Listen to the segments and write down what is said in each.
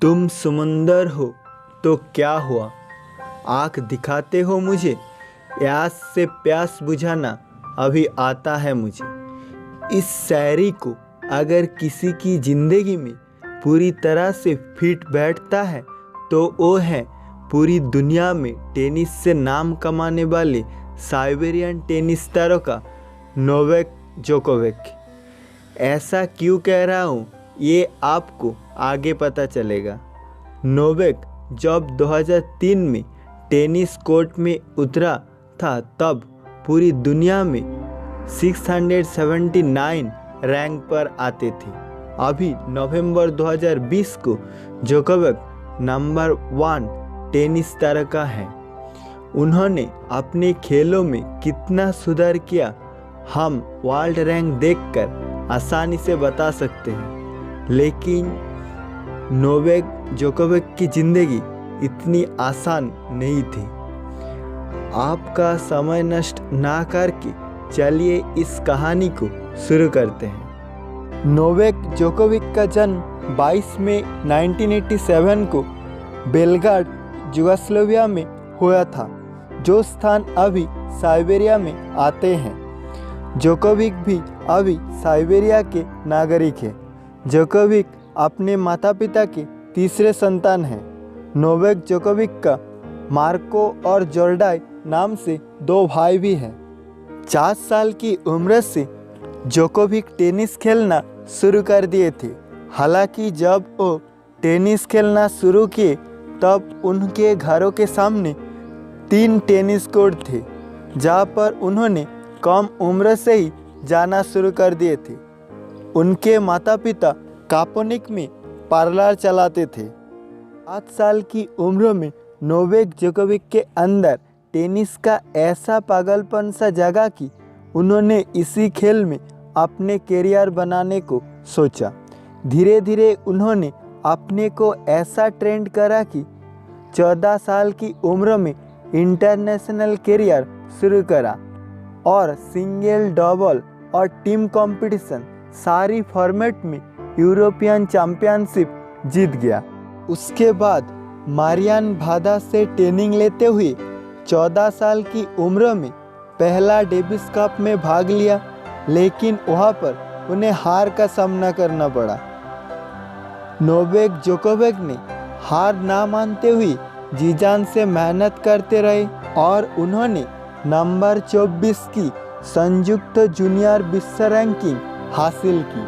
तुम समुंदर हो तो क्या हुआ, आँख दिखाते हो मुझे, प्यास से प्यास बुझाना अभी आता है मुझे। इस शायरी को अगर किसी की ज़िंदगी में पूरी तरह से फिट बैठता है तो वो है पूरी दुनिया में टेनिस से नाम कमाने वाले साइबेरियन टेनिस तारका नोवाक जोकोविच। ऐसा क्यों कह रहा हूँ ये आपको आगे पता चलेगा। नोवाक जब 2003 में टेनिस कोर्ट में उतरा था तब पूरी दुनिया में 679 रैंक पर आते थे। अभी नवंबर 2020 को जोकोविच नंबर 1 टेनिस तारका है। उन्होंने अपने खेलों में कितना सुधार किया हम वर्ल्ड रैंक देखकर आसानी से बता सकते हैं, लेकिन नोवाक जोकोविच की ज़िंदगी इतनी आसान नहीं थी। आपका समय नष्ट ना करके चलिए इस कहानी को शुरू करते हैं। नोवाक जोकोविच का जन्म 22 मई 1987 को बेलग्राड यूगोस्लाविया में हुआ था, जो स्थान अभी साइबेरिया में आते हैं। जोकोविच भी अभी साइबेरिया के नागरिक हैं। जोकोविच अपने माता पिता के तीसरे संतान हैं। नोवाक जोकोविच का मार्को और जोर्डाई नाम से 2 भाई भी हैं। 4 साल की उम्र से जोकोविच टेनिस खेलना शुरू कर दिए थे। हालांकि जब वो टेनिस खेलना शुरू किए तब उनके घरों के सामने 3 टेनिस कोर्ट थे, जहाँ पर उन्होंने कम उम्र से ही जाना शुरू कर दिए थे। उनके माता पिता कापोनिक में पार्लर चलाते थे। 7 साल की उम्र में नोवाक जोकोविच के अंदर टेनिस का ऐसा पागलपन सा जगा कि उन्होंने इसी खेल में अपने करियर बनाने को सोचा। धीरे धीरे उन्होंने अपने को ऐसा ट्रेंड करा कि 14 साल की उम्र में इंटरनेशनल करियर शुरू करा और सिंगल, डबल और टीम कंपटीशन सारी फॉर्मेट में यूरोपियन चैंपियनशिप जीत गया। उसके बाद मारियान भादा से ट्रेनिंग लेते हुए 14 साल की उम्र में पहला डेविस कप में भाग लिया, लेकिन वहाँ पर उन्हें हार का सामना करना पड़ा। नोवाक जोकोविच ने हार ना मानते हुए जी जान से मेहनत करते रहे और उन्होंने नंबर 24 की संयुक्त जूनियर विश्व रैंकिंग हासिल की।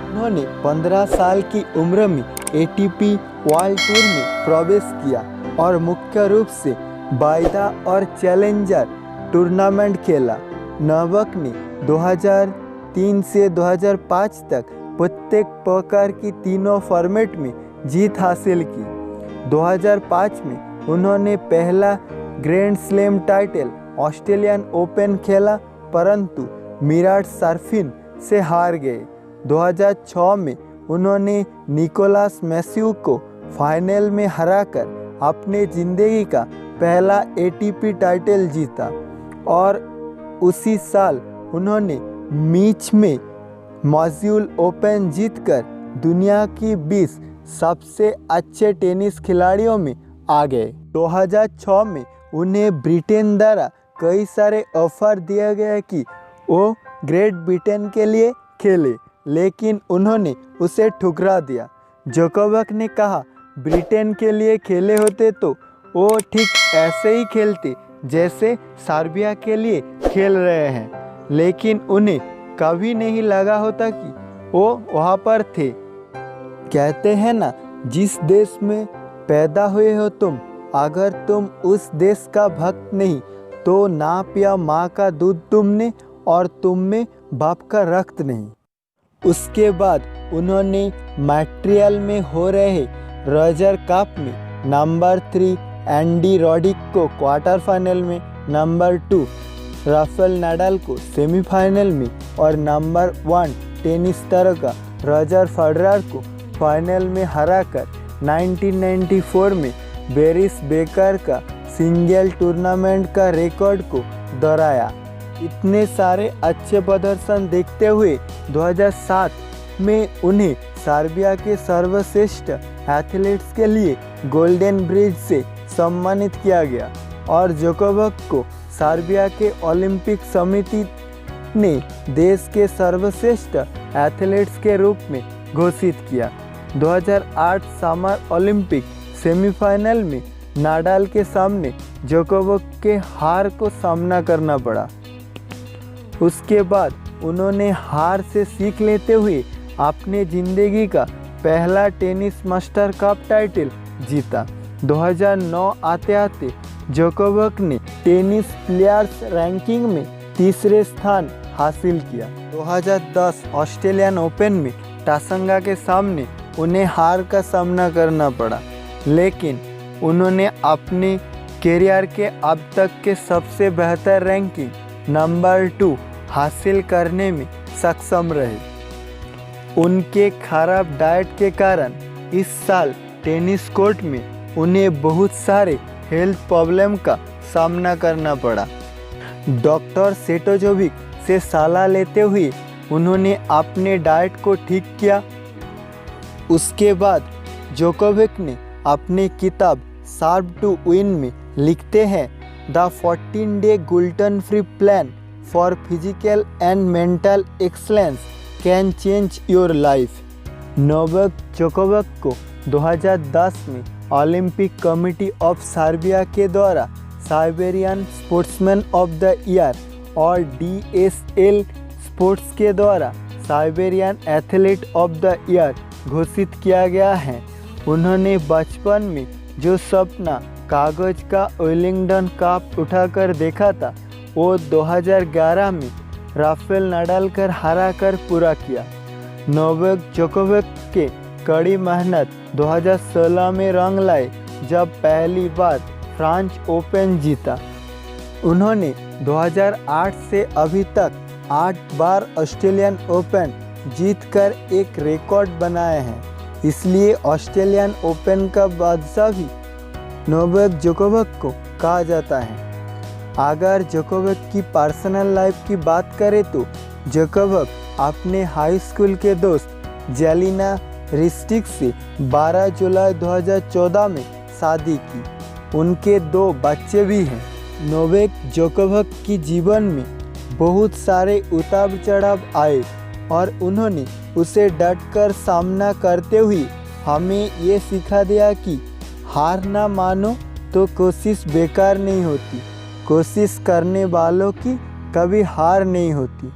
उन्होंने 15 साल की उम्र में ATP वर्ल्ड टूर में प्रवेश किया और मुख्य रूप से वायदा और चैलेंजर टूर्नामेंट खेला। नोवाक ने 2003 से 2005 तक प्रत्येक प्रकार की तीनों फॉर्मेट में जीत हासिल की। 2005 में उन्होंने पहला grand slam title Australian open खेला, परंतु मिराट सर्फिन से हार गए। 2006 में उन्होंने निकोलास मैथ्यू को फाइनल में हराकर अपने ज़िंदगी का पहला ATP टाइटल जीता और उसी साल उन्होंने मीच में मॉन्ट्रियल ओपन जीतकर दुनिया की 20 सबसे अच्छे टेनिस खिलाड़ियों में आ गए। 2006 में उन्हें ब्रिटेन द्वारा कई सारे ऑफर दिया गया कि वो ग्रेट ब्रिटेन के लिए खेले, लेकिन उन्होंने उसे ठुकरा दिया। जोकोविच ने कहा ब्रिटेन के लिए खेले होते तो वो ठीक ऐसे ही खेलते जैसे सर्बिया के लिए खेल रहे हैं, लेकिन उन्हें कभी नहीं लगा होता कि वो वहाँ पर थे। कहते हैं ना, जिस देश में पैदा हुए हो तुम, अगर तुम उस देश का भक्त नहीं तो ना पिया माँ का दूध तुमने और तुम में बाप का रक्त नहीं। उसके बाद उन्होंने मॉन्ट्रियल में हो रहे रोजर कप में नंबर 3 एंडी रॉडिक को क्वार्टर फाइनल में, नंबर 2 राफेल नाडाल को सेमीफाइनल में और नंबर 1 टेनिस तारका रॉजर फेडरर को फाइनल में हराकर 1994 में बोरिस बेकर का सिंगल टूर्नामेंट का रिकॉर्ड को दोहराया। इतने सारे अच्छे प्रदर्शन देखते हुए 2007 में उन्हें सर्बिया के सर्वश्रेष्ठ एथलीट्स के लिए गोल्डन ब्रिज से सम्मानित किया गया और जोकोविच को सर्बिया के ओलंपिक समिति ने देश के सर्वश्रेष्ठ एथलीट्स के रूप में घोषित किया। 2008 समर ओलंपिक सेमीफाइनल में नाडाल के सामने जोकोविच के हार को सामना करना पड़ा। उसके बाद उन्होंने हार से सीख लेते हुए अपने ज़िंदगी का पहला टेनिस मास्टर कप टाइटल जीता। 2009 आते आते जोकोविच ने टेनिस प्लेयर्स रैंकिंग में तीसरे स्थान हासिल किया। 2010 ऑस्ट्रेलियन ओपन में टासंगा के सामने उन्हें हार का सामना करना पड़ा, लेकिन उन्होंने अपने करियर के अब तक के सबसे बेहतर रैंकिंग नंबर 2 हासिल करने में सक्षम रहे। उनके खराब डाइट के कारण इस साल टेनिस कोर्ट में उन्हें बहुत सारे हेल्थ प्रॉब्लम का सामना करना पड़ा। डॉक्टर सेटोजोविक से सलाह लेते हुए उन्होंने अपने डाइट को ठीक किया। उसके बाद जोकोविच ने अपनी किताब शार्प टू विन में लिखते हैं, the 14-day gluten free plan for physical and mental excellence can change your life. Novak जोकोविच को 2010 में ओलंपिक कमेटी ऑफ सर्बिया के द्वारा Siberian sportsman of the year और DSL स्पोर्ट्स के द्वारा Siberian athlete of the year घोषित किया गया है। उन्होंने बचपन में जो सपना कागज का विंबलडन कप उठाकर देखा था वो 2011 में राफेल नाडाल कर हरा कर पूरा किया। नोवाक जोकोविच के कड़ी मेहनत 2016 में रंग लाए जब पहली बार फ्रेंच ओपन जीता। उन्होंने 2008 से अभी तक 8 बार ऑस्ट्रेलियन ओपन जीतकर एक रिकॉर्ड बनाए हैं, इसलिए ऑस्ट्रेलियन ओपन का बादशाह भी नोवाक जोकोविच को कहा जाता है। अगर जोकोविच की पर्सनल लाइफ की बात करें तो जोकोविच अपने हाई स्कूल के दोस्त जेलिना रिस्टिक से 12 जुलाई 2014 में शादी की। उनके 2 बच्चे भी हैं। नोवाक जोकोविच की जीवन में बहुत सारे उतार चढ़ाव आए और उन्होंने उसे डटकर सामना करते हुए हमें ये सिखा दिया कि हार ना मानो तो कोशिश बेकार नहीं होती, कोशिश करने वालों की कभी हार नहीं होती।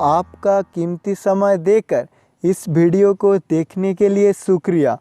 आपका कीमती समय देकर इस वीडियो को देखने के लिए शुक्रिया।